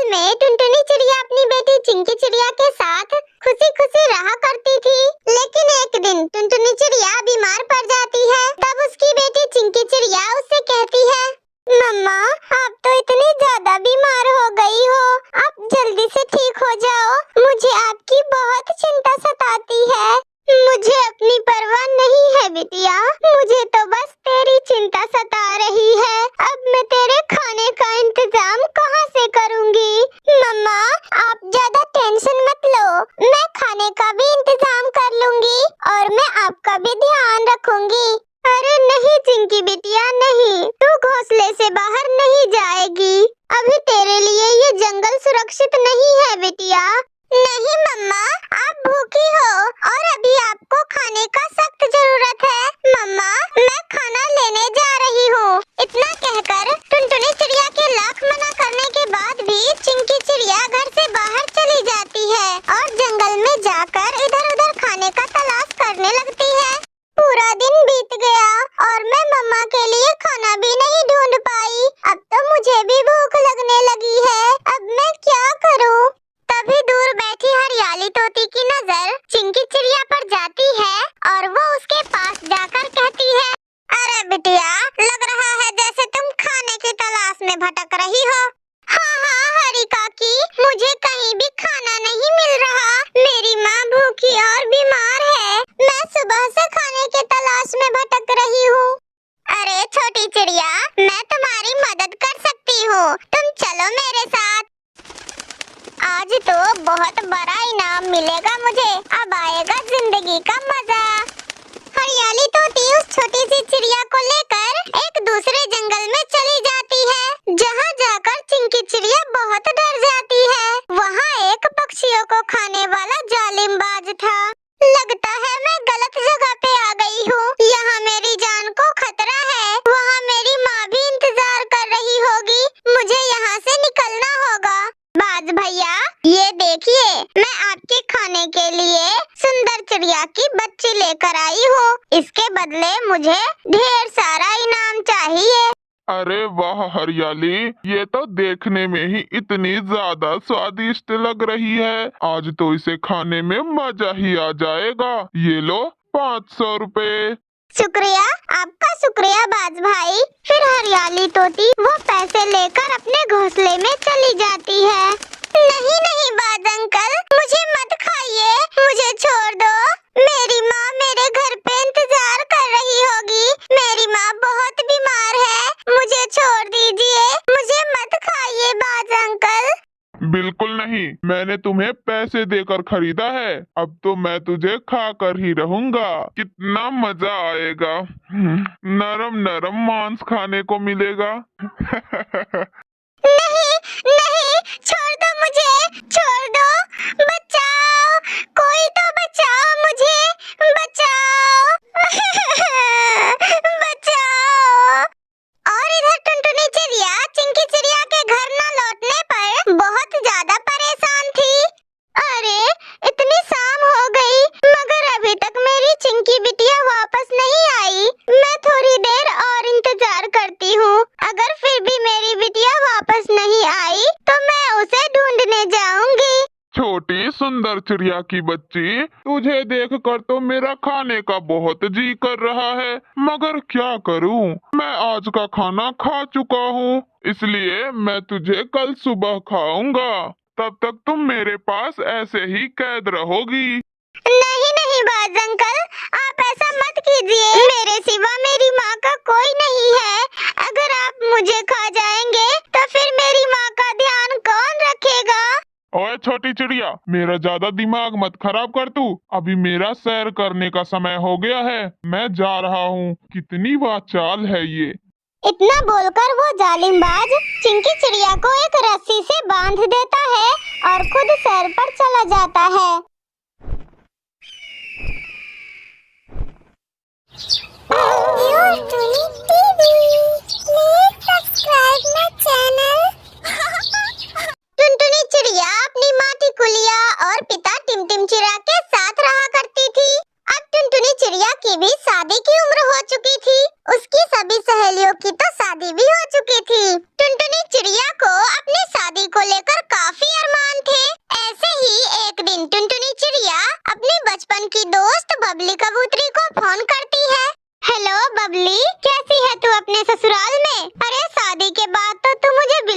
में टुनटुनी चिड़िया अपनी बेटी चिंकी चिड़िया के साथ खुशी खुशी रहा करती थी। लेकिन एक दिन टुनटुनी चिड़िया बीमार पड़ जाती है। तब उसकी बेटी चिंकी चिड़िया उससे कहती है, मम्मा आप तो इतनी ज्यादा बीमार हो गई हो, आप जल्दी से ठीक हो जाओ। मुझे आपकी बहुत चिंता सताती है। मुझे अपनी परवाह नहीं है बिटिया, मुझे तो बस तेरी चिंता सता रही है। अब मैं तेरे खाने का इंतजाम कहाँ से करूँगी? मम्मा आप ज्यादा टेंशन मत लो, मैं खाने का भी इंतजाम कर लूँगी और मैं आपका भी ध्यान रखूँगी। अरे नहीं चिंकी बिटिया नहीं, तू घोंसले से बाहर नहीं जाएगी। अभी तेरे लिए ये जंगल सुरक्षित नहीं है बिटिया। नहीं मम्मा आप भूखी हो और अभी आपको खाने का सख्त जरूरत है। मम्मा मैं खाना लेने जा रही हूँ। इतना कहकर टुनटुनी चिड़िया के लाख मना करने के बाद भी चिंकी चिड़िया घर से बाहर चली जाती है और जंगल में जाकर इधर उधर खाने का तलाश करने लगती है। पूरा दिन बीत गया और मैं मम्मा के लिए खाना भी नहीं ढूंढ पाई। अब तो मुझे भी भूख लगने लगी है, अब मैं क्या करूँ? तभी दूर बैठी हरियाली तोती की नजर चिंकी चिड़िया पर जाती है और वो उसके पास जाकर कहती है, अरे बिटिया लग रहा है जैसे तुम खाने की तलाश में भटक रही हो। हाँ हाँ हरी काकी, मुझे कहीं भी खाना नहीं मिल रहा। मेरी माँ भूखी और बीमार है, मैं सुबह से खाने की तलाश में भटक रही हूँ। अरे छोटी चिड़िया मैं तुम्हारी मदद कर सकती हूँ, तुम चलो मेरे साथ। आज तो बहुत बड़ा इनाम मिलेगा मुझे, अब आएगा जिंदगी का मजा। हरियाली तोती उस छोटी सी चिड़िया को लेकर एक दूसरे जंगल में चली जाती है, जहाँ जाकर चिंकी चिड़िया बहुत डर जाती है। वहाँ एक पक्षियों को खाने वाला जालिमबाज था। लगता है मैं गलत जगह पे आ गई हूँ, यहाँ मेरी जान को खतरा है। वहाँ मेरी माँ भी इंतजार कर रही होगी, मुझे यहाँ से निकलना होगा। बाज भैया ये देखिए, मैं आपके खाने के लिए सुंदर चिड़िया की बच्ची लेकर आई हूँ। इसके बदले मुझे ढेर सारा इनाम चाहिए। अरे वाह हरियाली, ये तो देखने में ही इतनी ज्यादा स्वादिष्ट लग रही है, आज तो इसे खाने में मजा ही आ जाएगा। ये लो 500 रुपए। शुक्रिया, आपका शुक्रिया बाज भाई। फिर हरियाली तोती वो पैसे लेकर अपने घोंसले में चली जाती है। नहीं नहीं बाज अंकल, मुझे मत खाइए, मुझे छोड़ दो। मेरी माँ मेरे घर पे इंतजार कर रही होगी, मेरी माँ बहुत बीमार है, मुझे छोड़ दीजिए, मुझे मत खाइए बाज अंकल। बिल्कुल नहीं, मैंने तुम्हें पैसे देकर खरीदा है, अब तो मैं तुझे खा कर ही रहूंगा। कितना मजा आएगा, नरम नरम मांस खाने को मिलेगा। नहीं नहीं छोड़ दो मुझे, छोड़ दो, बचाओ, कोई तो बचाओ मुझे, बचाओ। बचाओ। और इधर टुनटुनी चिड़िया चिंकी चिड़िया के घर न लौटने पर बहुत ज्यादा परेशान थी। अरे इतनी शाम हो गई मगर अभी तक मेरी चिंकी बिटिया वापस नहीं आई। मैं थोड़ी देर और इंतजार करती हूँ, अगर फिर भी मेरी बिटिया वापस नहीं आई तो मैं उसे ढूंढने जाऊंगी। छोटी सुंदर चिड़िया की बच्ची, तुझे देखकर तो मेरा खाने का बहुत जी कर रहा है, मगर क्या करूं, मैं आज का खाना खा चुका हूं, इसलिए मैं तुझे कल सुबह खाऊंगा। तब तक तुम मेरे पास ऐसे ही कैद रहोगी। नहीं नहीं बाज अंकल, आप ऐसा मत कीजिए, मेरे सिवा मेरी माँ का कोई नहीं है। अगर आप मुझे खा जाएंगे तो फिर मेरी माँ का ध्यान कौन रखेगा? ओए छोटी चिड़िया, मेरा ज्यादा दिमाग मत खराब कर तू, अभी मेरा सैर करने का समय हो गया है, मैं जा रहा हूँ। कितनी वाचाल है ये। इतना बोलकर वो जालिमबाज चिंकी चिड़िया को एक रस्सी से बांध देता है और खुद सैर पर चला जाता है। टुनटुनी चिड़िया अपनी माँ टिकुलिया और पिता टिमटिम चिड़िया के साथ रहा करती थी। अब टुनटुनी चिड़िया की भी शादी की उम्र हो चुकी थी, उसकी सभी सहेलियों की तो शादी भी हो चुकी थी। टुनटुनी चिड़िया को अपनी शादी को लेकर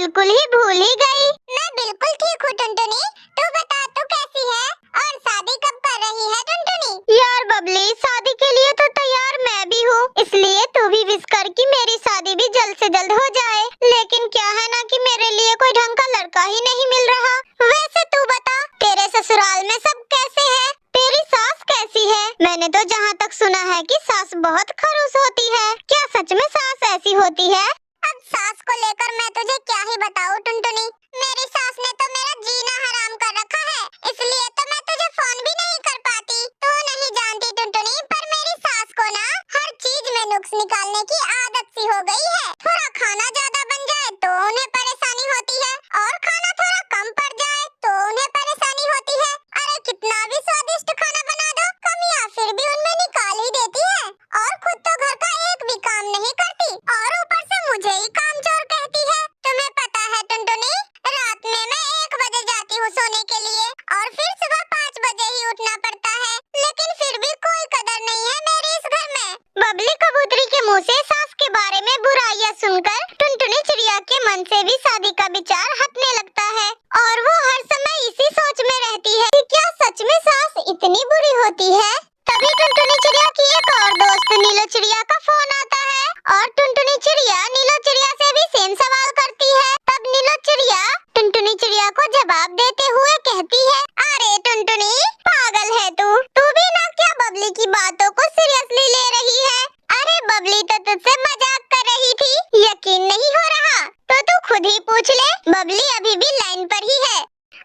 बिल्कुल ही भूल ही गई। मैं बिल्कुल ठीक हूँ टुनटुनी, तू बता तू कैसी है और शादी कब कर रही है टुनटुनी? यार बबली, शादी के लिए तो तैयार मैं भी हूँ, इसलिए तू भी विश कर कि मेरी शादी भी जल्द से जल्द हो जाए। लेकिन क्या है ना कि मेरे लिए कोई ढंग का लड़का ही नहीं मिल रहा। वैसे तू बता, तेरे ससुराल में सब कैसे हैं? तेरी सास कैसी है? मैंने तो जहाँ तक सुना है कि सास बहुत खड़ूस होती है। क्या सच में सास ऐसी होती है? अब सास को लेकर मैं तुझे क्या ही बताऊँ टुनटुनी, मेरी सास ने तो मेरा जीना हराम कर रखा है, इसलिए तो मैं तुझे फोन भी नहीं कर पाती। तू नहीं जानती टुनटुनी, पर मेरी सास को ना हर चीज में नुक्स निकालने की आदत सी हो गई है। थोड़ा खाना ज्यादा बन जाए तो उन्हें परेशानी होती है, और खाना थोड़ा कम पड़ जाए तो उन्हें परेशानी होती है। अरे कितना भी स्वादिष्ट खाना बना दो, कमियां फिर भी उनमें निकाल ही देती है, और खुद तो घर का एक भी काम नहीं करती, और ऊपर से मुझे ही कामचोर कहती है। तुम्हें पता है टुनटुनी, रात में मैं 1 बजे जाती हूँ सोने के लिए, और फिर सुबह 5 बजे ही उठना पड़ता है, लेकिन फिर भी कोई कदर नहीं है मेरी इस घर में। बबली कबूतरी के मुँह से सास के बारे में बुराइयां सुनकर टुनटुनी चिड़िया के मन से भी शादी का विचार हटने लगता है, और वो हर समय इसी सोच में रहती है कि क्या सच में सास इतनी बुरी होती है। तभी टुनटुनी चिड़िया की एक और दोस्त नीलो चिड़िया का फोन आता है, और टुनटुनी चिड़िया नीलो चिड़िया से भी सेम सवाल करती है। तब नीलो चिड़िया टुनटुनी चिड़िया को जवाब देते हुए कहती है, अरे टुनटुनी, पागल है तू भी ना क्या बबली की बातों को सीरियसली ले रही है? अरे बबली तो तुझसे मजाक कर रही थी, यकीन नहीं हो रहा तो तू खुद ही पूछ ले, बबली अभी भी लाइन पर ही है।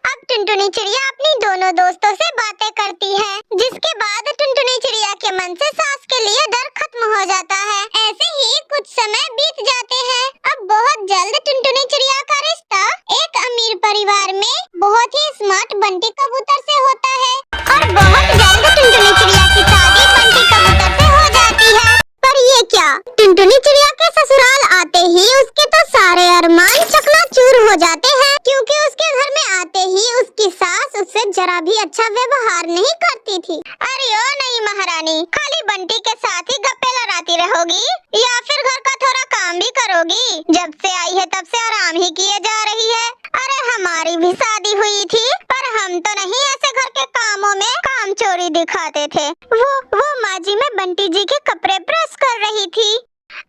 अब टुनटुनी चिड़िया अपनी दोनों दोस्तों से बातें करती है, जिसके बाद टुनटुनी चिड़िया के मन से सास के लिए डर खत्म हो जाता है। ऐसे ही कुछ समय बीत जाते हैं। अब बहुत जल्द टुनटुनी चिड़िया का रिश्ता एक अमीर परिवार में बहुत ही स्मार्ट बंटी कबूतर से होता है, और बहुत जल्द टुनटुनी चिड़िया की शादी बंटी कबूतर से हो जाती है। पर ये क्या, टुनटुनी चिड़िया के ससुराल आते ही उसके तो सारे अरमान चकनाचूर हो जाते हैं, क्योंकि उसके घर में आते ही उसकी सास उससे जरा भी अच्छा व्यवहार नहीं करती थी। अरे ओ नहीं महारानी, खाली बंटी के साथ ही गप्पे लड़ाती रहोगी या फिर घर का थोड़ा काम भी करोगी? जब से आई है तब से आराम ही किए जा रही है। अरे हमारी भी शादी हुई थी, पर हम तो नहीं ऐसे घर के कामों में काम चोरी दिखाते थे। वो माँ जी में बंटी जी के कपड़े प्रेस कर रही थी।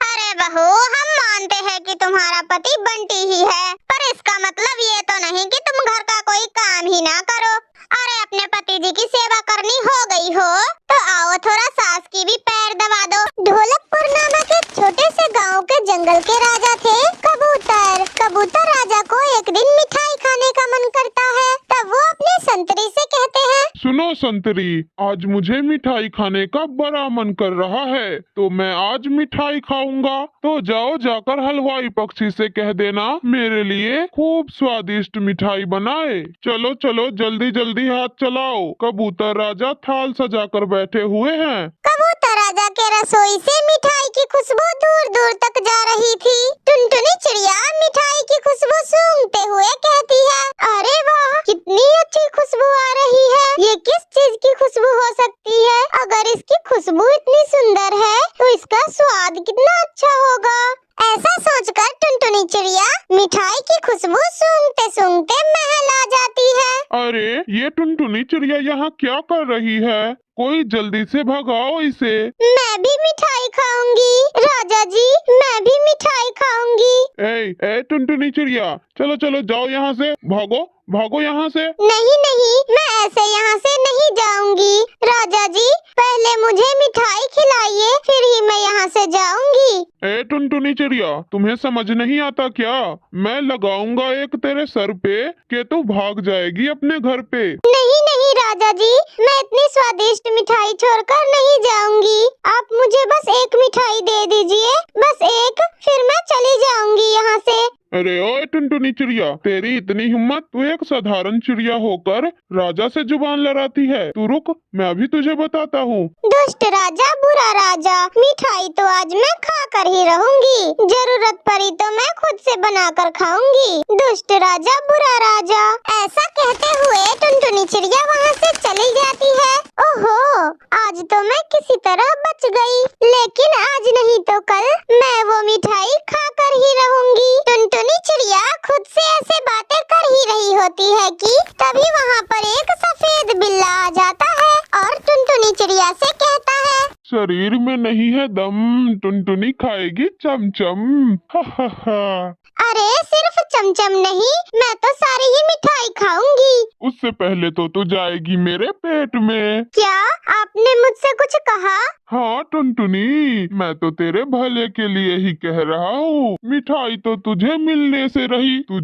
अरे बहू, हम मानते हैं कि तुम्हारा पति बंटी ही है, पर इसका मतलब ये तो नहीं कि तुम घर का कोई काम ही ना करो। अरे अपने पति जी की सेवा करनी हो गई हो तो आओ थोड़ा सास की भी पैर दबा दो। ढोलकपुर नामक एक छोटे से गांव के जंगल के राजा थे कबूतर। कबूतर राजा को एक दिन मिठाई खाने का मन करता है, तब वो अपने संतरी से कहते हैं, सुनो संतरी, आज मुझे मिठाई खाने का बड़ा मन कर रहा है, तो मैं आज मिठाई खाऊंगा। तो जाओ जाकर हलवाई पक्षी से कह देना मेरे लिए खूब स्वादिष्ट मिठाई बनाए। चलो चलो जल्दी जल्दी हाथ चलाओ, कबूतर राजा थाल सजाकर बैठे हुए हैं। कबूतर राजा के रसोई से मिठाई की खुशबू दूर दूर तक जा रही थी। टुनटुनी चिड़िया मिठाई की खुशबू सूंघते हुए कहती है, अरे वाह, कितनी अच्छी खुशबू आ रही है। ये किस चीज की खुशबू हो सकती है? अगर इसकी खुशबू इतनी सुंदर है तो इसका स्वाद कितना अच्छा होगा। ऐसा सोचकर टुनटुनी चिड़िया मिठाई की खुशबू सूंघते सूंघते महल आ जाती है। अरे ये टुनटुनी चिड़िया यहाँ क्या कर रही है? कोई जल्दी से भगाओ इसे। मैं भी मिठाई खाऊंगी राजा जी, मैं भी मिठाई खाऊंगी। ए टुनटुनी चिड़िया, चलो चलो जाओ यहाँ से, भागो भागो यहाँ से। नहीं नहीं, मैं ऐसे यहाँ से नहीं जाऊंगी राजा जी, पहले मुझे मिठाई खिलाइए, फिर ही मैं यहाँ से जाऊंगी। ए टुनटुनी चिड़िया, तुम्हें समझ नहीं आता क्या? मैं लगाऊंगा एक तेरे सर पे कि तू भाग जाएगी अपने घर पे। नहीं नहीं राजा जी, मैं इतनी स्वादिष्ट मिठाई छोड़कर नहीं जाऊंगी। आप मुझे बस एक मिठाई दे दीजिए, बस एक, फिर मैं चली जाऊंगी यहाँ से। अरे ओए टुनटुनी चिड़िया, तेरी इतनी हिम्मत, तू एक साधारण चिड़िया होकर राजा से जुबान लड़ाती है। तू रुक, मैं अभी तुझे बताता हूँ। दुष्ट राजा, बुरा राजा, मिठाई तो आज मैं खा कर ही रहूंगी, जरूरत पड़ी तो मैं खुद से बनाकर खाऊंगी। दुष्ट राजा, बुरा राजा, ऐसा कहते हुए टुनटुनी चिड़िया वहाँ से चली जाती है। ओहो, आज तो मैं किसी तरह बच गई, लेकिन आज नहीं तो कल मैं वो मिठाई खा कर ही रहूंगी। टुनटुनी टुनटुनी चिड़िया खुद से ऐसे बातें कर ही रही होती है कि तभी वहाँ पर एक सफेद बिल्ला आ जाता है और टुनटुनी चिड़िया से कहता है, शरीर में नहीं है दम, टुनटुनी खाएगी चमचम। हा हा हा। अरे सिर्फ चमचम नहीं, मैं तो सारी ही मिठाई खाऊंगी। उससे पहले तो तू जाएगी मेरे पेट में। क्या आपने मुझसे कुछ कहा? हाँ टुनटुनी, मैं तो तेरे भले के लिए ही कह रहा हूँ। मिठाई तो तुझे मिलने से रही, तू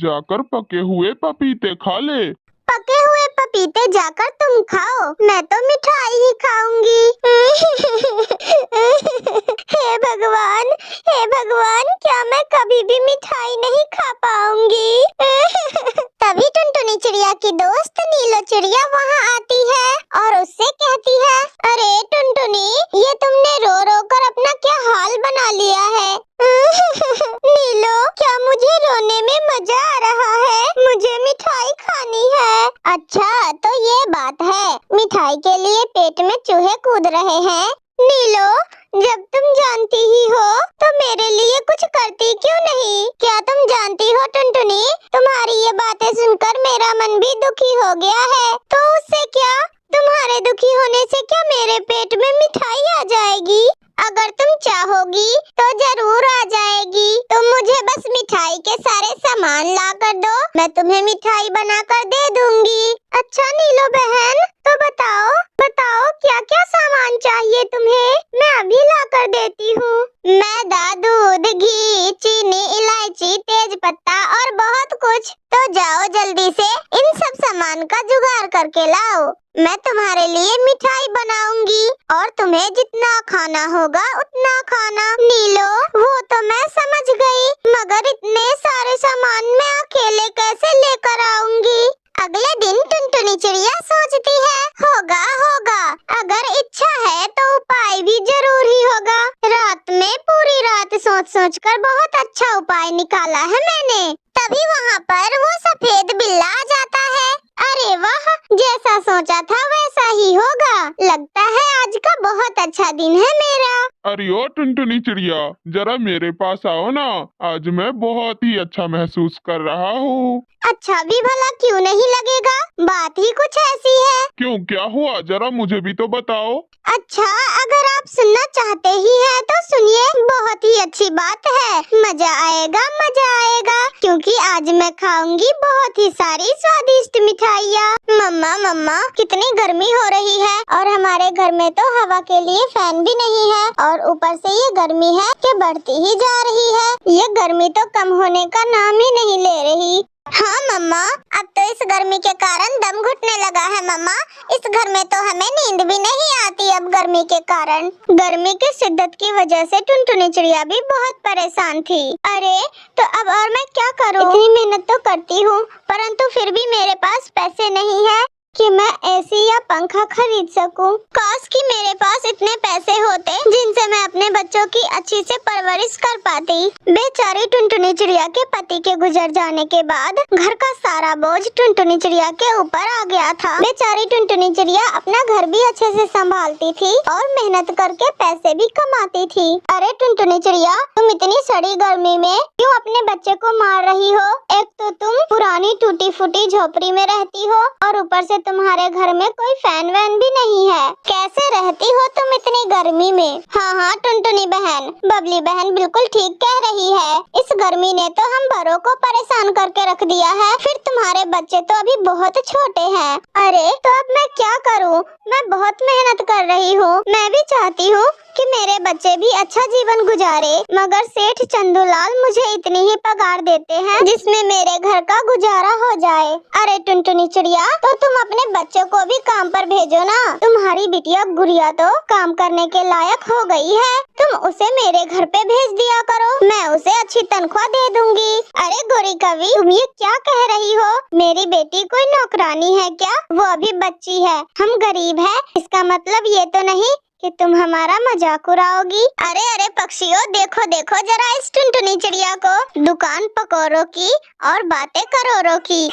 जाकर पके हुए पपीते खा ले। पके हुए पपीते जाकर तुम खाओ, मैं तो मिठाई ही खाऊंगी। हे भगवान, क्या मैं कभी भी मिठाई नहीं खा पाऊंगी? तभी टुनटुनी चिड़िया की दोस्त नीलो चिड़िया वहाँ आती है और उससे कहती है, अरे टुनटुनी, ये तुमने रो रो कर अपना क्या हाल बना लिया है? नीलो, क्या मुझे रोने में मजा आ रहा है? मुझे मिठाई खानी है। अच्छा तो ये बात है, मिठाई के लिए पेट में चूहे कूद रहे हैं। नीलो, जब तुम जानती ही हो तो मेरे लिए कुछ करती क्यों नहीं? क्या तुम जानती हो टुनटुनी, तुम्हारी ये बातें सुनकर मेरा मन भी दुखी हो गया है। तो उससे क्या, तुम्हारे दुखी होने से क्या मेरे पेट में मिठाई आ जाएगी? अगर तुम चाहोगी तो जरूर आ जाएगी। तुम मुझे बस मिठाई के सारे सामान ला कर दो, मैं तुम्हें मिठाई बना कर दे दूंगी। अच्छा नीलो बहन, तो बताओ क्या क्या सामान चाहिए तुम्हें? मैं अभी ला कर देती हूँ। मैदा, दूध, घी, चीनी, इलायची, तेज पत्ता और बहुत कुछ। तो जाओ जल्दी से इन सब सामान का जुगाड़ करके लाओ, मैं तुम्हारे लिए मिठाई बनाऊंगी और तुम्हें जितना खाना होगा उतना खाना। नीलो, वो तो मैं समझ गई, मगर इतने सारे सामान मैं अकेले कैसे लेकर आऊंगी? अगले दिन टुनटुनी चिड़िया सोचती है, होगा अगर इच्छा है तो उपाय भी जरूर ही होगा। रात में पूरी रात सोच कर बहुत अच्छा उपाय निकाला है मैंने। तभी वहाँ पर वो सफेद बिल्ला आ जाता है। अरे वाह, जैसा सोचा था वैसा ही होगा। लगता है आज का बहुत अच्छा दिन है मेरा। अरे ओ टुनटुनी चिड़िया, जरा मेरे पास आओ ना, आज मैं बहुत ही अच्छा महसूस कर रहा हूँ। अच्छा भी भला क्यों नहीं लगेगा, बात ही कुछ ऐसी है। क्यों, क्या हुआ, जरा मुझे भी तो बताओ। अच्छा, अगर आप सुनना चाहते ही हैं तो सुनिए, बहुत ही अच्छी बात है, मजा आएगा क्योंकि आज मैं खाऊंगी बहुत ही सारी स्वादिष्ट मिठाइयाँ। मम्मा, कितनी गर्मी हो रही है और हमारे घर में तो हवा के लिए फैन भी नहीं है और ऊपर से ये गर्मी है कि बढ़ती ही जा रही है। ये गर्मी तो कम होने का नाम ही नहीं ले रही। हाँ मम्मा, अब तो इस गर्मी के कारण दम घुटने लगा है मम्मा। इस घर में तो हमें नींद भी नहीं आती अब गर्मी के कारण। गर्मी की शिद्दत की वजह से टुनटुनी चिड़िया भी बहुत परेशान थी। अरे तो अब और मैं क्या करूँ? इतनी मेहनत तो करती हूँ परंतु फिर भी मेरे पास पैसे नहीं है कि मैं एसी या पंखा खरीद सकूं। काश कि मेरे पास इतने पैसे होते जिनसे मैं अपने बच्चों की अच्छी से परवरिश कर पाती। बेचारी टुनटुनी चिड़िया के पति के गुजर जाने के बाद घर का सारा बोझ टुनटुनी चिड़िया के ऊपर आ गया था। बेचारी टुनटुनी चिड़िया अपना घर भी अच्छे से संभालती थी और मेहनत करके पैसे भी कमाती थी। अरे टुनटुनी चिड़िया, तुम इतनी सड़ी गर्मी में क्यों अपने बच्चे को मार रही हो? एक तो तुम पुरानी टूटी फूटी झोपड़ी में रहती हो और ऊपर से तुम्हारे घर में कोई फैन वैन भी नहीं है। कैसे रहती हो तुम इतनी गर्मी में? हाँ टुनटुनी बहन, बबली बहन बिल्कुल ठीक कह रही है। इस गर्मी ने तो हम बड़ों को परेशान करके रख दिया है, फिर तुम्हारे बच्चे तो अभी बहुत छोटे हैं। अरे तो अब मैं क्या करूँ? मैं बहुत मेहनत कर रही हूँ। मैं भी चाहती हूँ कि मेरे बच्चे भी अच्छा जीवन गुजारे, मगर सेठ चंदूलाल मुझे इतनी ही पगार देते हैं जिसमें मेरे घर का गुजारा हो जाए। अरे टुनटुनी चिड़िया, तो तुम अपने बच्चों को भी काम पर भेजो ना। तुम्हारी बिटिया गुड़िया तो काम करने के लायक हो गई है, तुम उसे मेरे घर पे भेज दिया करो, मैं उसे अच्छी तनख्वाह दे दूंगी। अरे गोरी कवि, तुम ये क्या कह रही हो? मेरी बेटी कोई नौकरानी है क्या? वो अभी बच्ची है, हम गरीब है, इसका मतलब ये तो नहीं कि तुम हमारा मजाक उड़ाओगी। अरे पक्षियों, देखो जरा इस टुनटुनी चिड़िया को, दुकान पकोड़ों की और बातें करोड़ों की।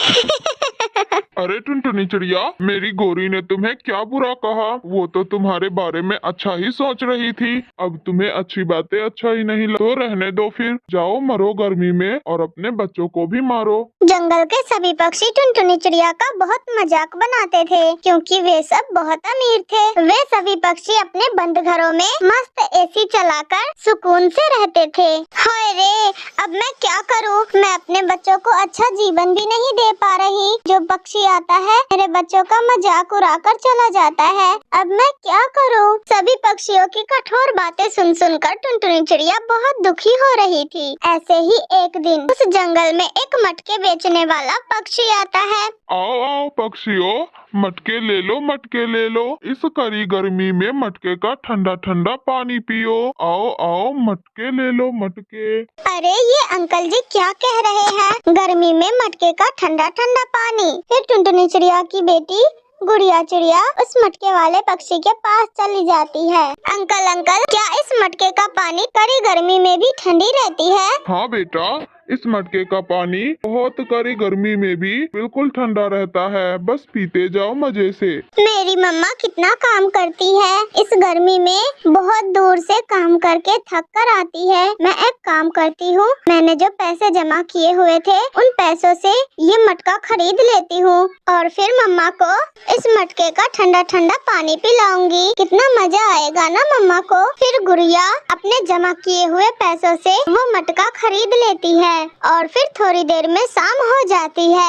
अरे टुनटुनी चिड़िया, मेरी गोरी ने तुम्हें क्या बुरा कहा? वो तो तुम्हारे बारे में अच्छा ही सोच रही थी। अब तुम्हें अच्छी बातें अच्छा ही नहीं लग तो रहने दो, फिर जाओ मरो गर्मी में और अपने बच्चों को भी मारो। जंगल के सभी पक्षी टुनटुनी चिड़िया का बहुत मजाक बनाते थे, क्योंकि वे सब बहुत अमीर थे। वे सभी पक्षी अपने बंद घरों में मस्त एसी चलाकर सुकून से रहते थे। हाय रे, अब मैं क्या करूं? मैं अपने बच्चों को अच्छा जीवन भी नहीं दे पा रही। जो पक्षी आता है मेरे बच्चों का मजाक उड़ाकर चला जाता है। अब मैं क्या करूं? सभी पक्षियों की कठोर बातें सुन सुनकर टुनटुनी चिड़िया बहुत दुखी हो रही थी। ऐसे ही एक दिन उस जंगल में एक मटके बेचने वाला पक्षी आता है। आओ आओ पक्षियों, मटके ले लो, मटके ले लो। इस कड़ी गर्मी में मटके का ठंडा ठंडा पानी पियो। आओ आओ मटके ले लो, मटके। अरे ये अंकल जी क्या कह रहे हैं? गर्मी में मटके का ठंडा ठंडा पानी? फिर टुनटुनी चिड़िया की बेटी गुड़िया चिड़िया उस मटके वाले पक्षी के पास चली जाती है। अंकल अंकल, क्या इस मटके का पानी कड़ी गर्मी में भी ठंडी रहती है? हाँ बेटा, इस मटके का पानी बहुत कड़ी गर्मी में भी बिल्कुल ठंडा रहता है। बस पीते जाओ मजे से। मेरी मम्मा कितना काम करती है, इस गर्मी में बहुत दूर से काम करके थक कर आती है। मैं एक काम करती हूँ, मैंने जो पैसे जमा किए हुए थे उन पैसों से ये मटका खरीद लेती हूँ और फिर मम्मा को इस मटके का ठंडा ठंडा पानी पिलाऊंगी। कितना मजा आएगा ना मम्मा को। फिर गुड़िया अपने जमा किए हुए पैसों से वो मटका खरीद लेती है और फिर थोड़ी देर में शाम हो जाती है।